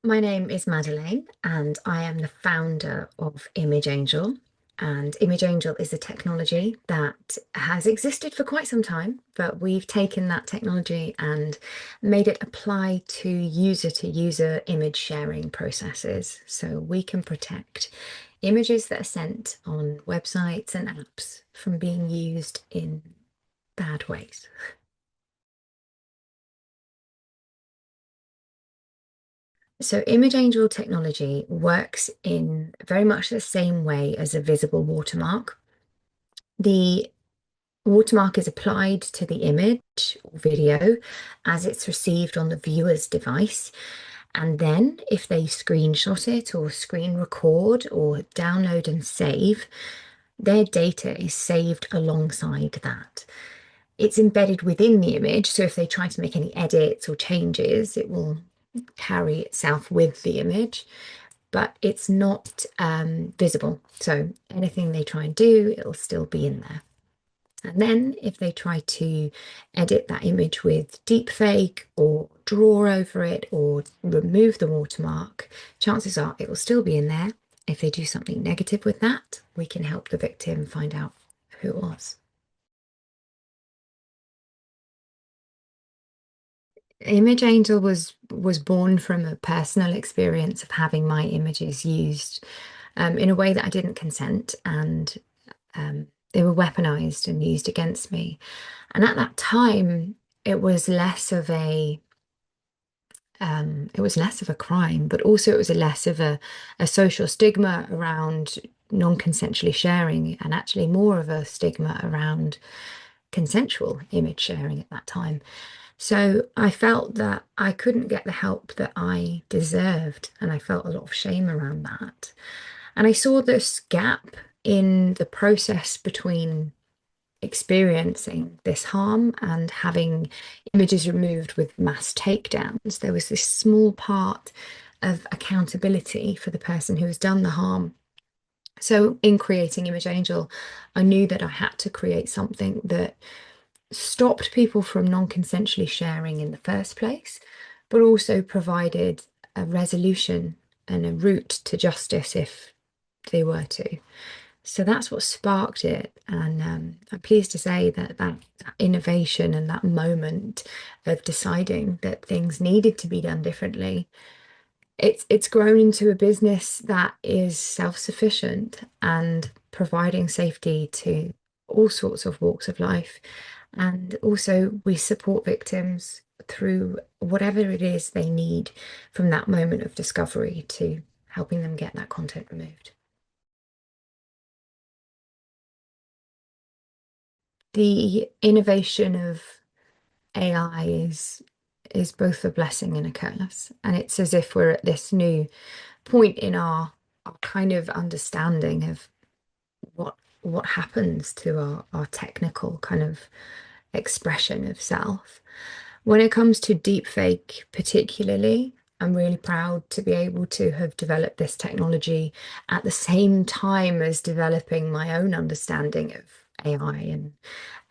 My name is Madeleine, and I am the founder of Image Angel. And Image Angel is a technology that has existed for quite some time, but we've taken that technology and made it apply to user image sharing processes. So we can protect images that are sent on websites and apps from being used in bad ways. So Image Angel technology works in very much the same way as a visible watermark. The watermark is applied to the image or video as it's received on the viewer's device. And then if they screenshot it or screen record or download and save, their data is saved alongside that. It's embedded within the image, so if they try to make any edits or changes, it will carry itself with the image, but it's not visible. So anything they try and do, it'll still be in there. And then if they try to edit that image with deepfake or draw over it or remove the watermark, chances are it will still be in there. If they do something negative with that, we can help the victim find out who it was. Image Angel was born from a personal experience of having my images used in a way that I didn't consent, and they were weaponized and used against me. And at that time, it was less of a it was less of a crime, but also it was a less of a social stigma around non-consensually sharing, and actually more of a stigma around consensual image sharing at that time. So I felt that I couldn't get the help that I deserved, and I felt a lot of shame around that. And I saw this gap in the process between experiencing this harm and having images removed with mass takedowns. There was this small part of accountability for the person who has done the harm. So in creating Image Angel, I knew that I had to create something that stopped people from non-consensually sharing in the first place, but also provided a resolution and a route to justice if they were to. So that's what sparked it. And I'm pleased to say that that innovation and that moment of deciding that things needed to be done differently, it's grown into a business that is self-sufficient and providing safety to all sorts of walks of life. And also, we support victims through whatever it is they need from that moment of discovery to helping them get that content removed. The innovation of AI is both a blessing and a curse. And it's as if we're at this new point in our kind of understanding of what happens to our technical kind of expression of self. When it comes to deepfake, particularly, I'm really proud to be able to have developed this technology at the same time as developing my own understanding of AI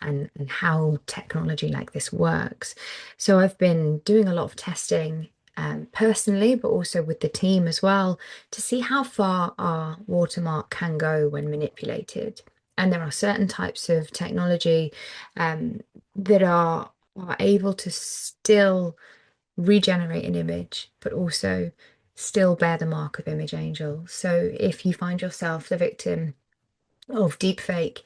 and how technology like this works. So I've been doing a lot of testing personally, but also with the team as well, to see how far our watermark can go when manipulated. And there are certain types of technology that are able to still regenerate an image, but also still bear the mark of Image Angel. So if you find yourself the victim of deepfake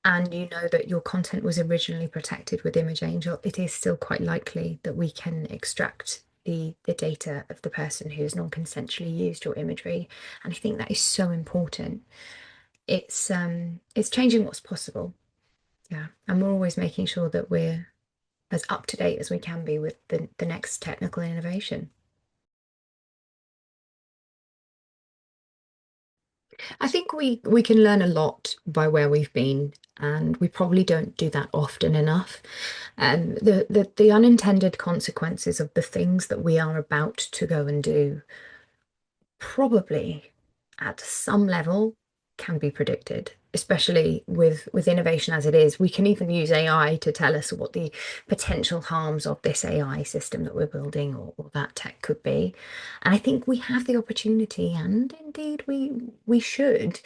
and you know that your content was originally protected with Image Angel, it is still quite likely that we can extract the data of the person who has non-consensually used your imagery. And I think that is so important. It's changing what's possible. Yeah. And we're always making sure that we're as up to date as we can be with the next technical innovation. I think we can learn a lot by where we've been, and we probably don't do that often enough. And the unintended consequences of the things that we are about to go and do probably at some level can be predicted, especially with innovation as it is. We can even use AI to tell us what the potential harms of this AI system that we're building or that tech could be. And I think we have the opportunity, and indeed we should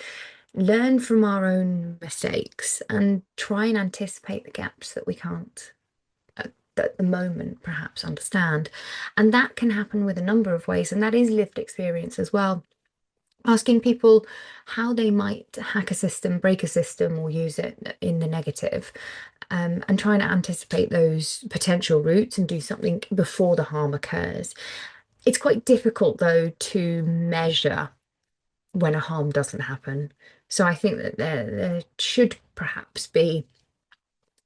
learn from our own mistakes and try and anticipate the gaps that we can't at the moment perhaps understand. And that can happen with a number of ways, and that is lived experience as well. Asking people how they might hack a system, break a system, or use it in the negative, and trying to anticipate those potential routes and do something before the harm occurs. It's quite difficult, though, to measure when a harm doesn't happen. So I think that there should perhaps be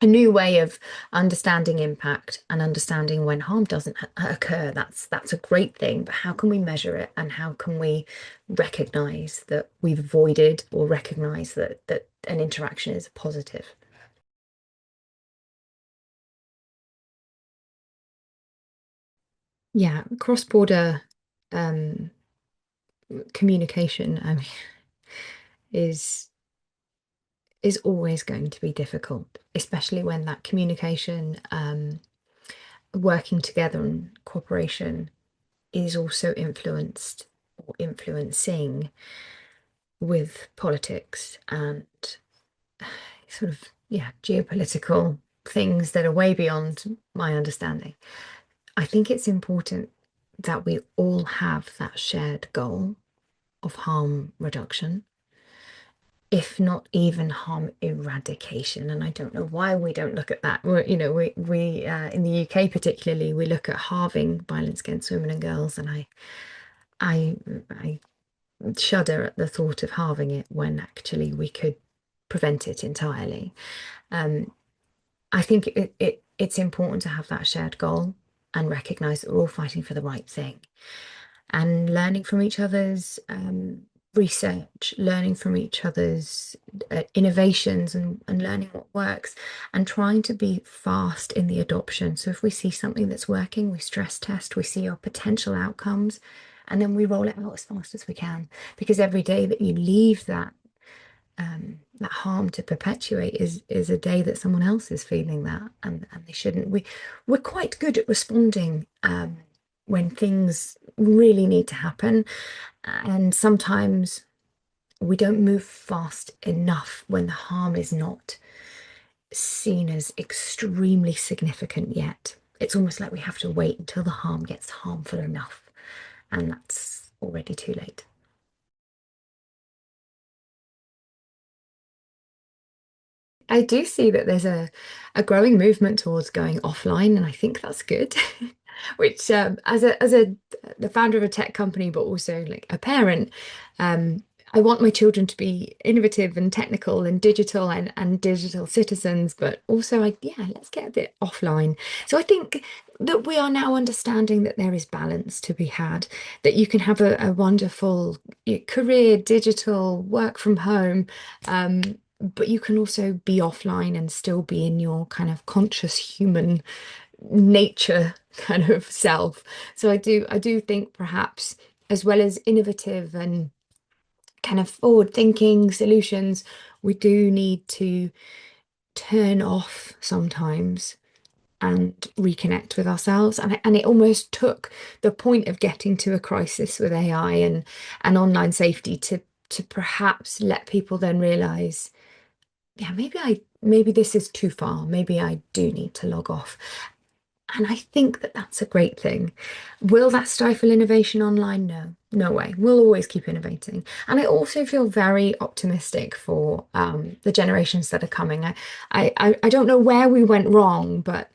a new way of understanding impact and understanding when harm doesn't occur. That's a great thing, but how can we measure it, and how can we recognize that we've avoided, or recognize that an interaction is positive? Yeah, cross-border um, communication, I mean, is is always going to be difficult, especially when that communication, working together and cooperation is also influenced or influencing with politics and sort of, yeah, geopolitical things that are way beyond my understanding. I think it's important that we all have that shared goal of harm reduction, if not even harm eradication. And I don't know why we don't look at that. We in the UK particularly, we look at halving violence against women and girls, and I shudder at the thought of halving it when actually we could prevent it entirely. Um, I think it's important to have that shared goal and recognize that we're all fighting for the right thing, and learning from each other's research, learning from each other's innovations, and learning what works, and trying to be fast in the adoption. So if we see something that's working, we stress test, we see our potential outcomes, and then we roll it out as fast as we can. Because every day that you leave that harm to perpetuate is a day that someone else is feeling that, and they shouldn't. We're quite good at responding when things really need to happen, and sometimes we don't move fast enough when the harm is not seen as extremely significant yet. It's almost like we have to wait until the harm gets harmful enough, and that's already too late. I do see that there's a growing movement towards going offline, and I think that's good. Which, as a the founder of a tech company, but also like a parent, I want my children to be innovative and technical and digital, and digital citizens, but also, yeah, let's get a bit offline. So I think that we are now understanding that there is balance to be had, that you can have a wonderful career, digital, work from home. But you can also be offline and still be in your kind of conscious human nature kind of self. So I do think perhaps, as well as innovative and kind of forward thinking solutions, we do need to turn off sometimes and reconnect with ourselves. And it almost took the point of getting to a crisis with AI and online safety to perhaps let people then realize, yeah, maybe this is too far. Maybe I do need to log off. And I think that that's a great thing. Will that stifle innovation online? No, no way. We'll always keep innovating. And I also feel very optimistic for the generations that are coming. I don't know where we went wrong, but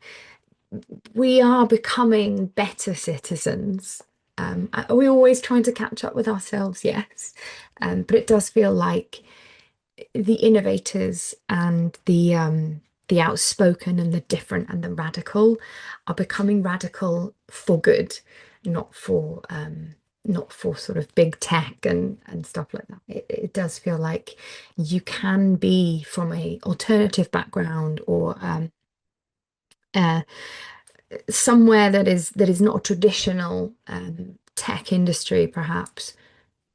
we are becoming better citizens. Are we always trying to catch up with ourselves? Yes. But it does feel like the innovators and the outspoken and the different and the radical are becoming radical for good, not for sort of big tech and stuff like that. It does feel like you can be from a alternative background, or uh, somewhere that is not a traditional tech industry, perhaps,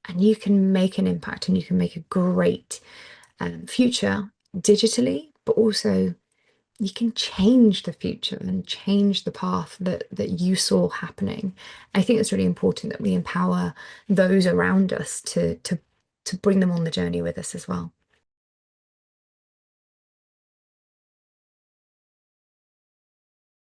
and you can make an impact and you can make a great future digitally, but also you can change the future and change the path that you saw happening. I think it's really important that we empower those around us to bring them on the journey with us as well.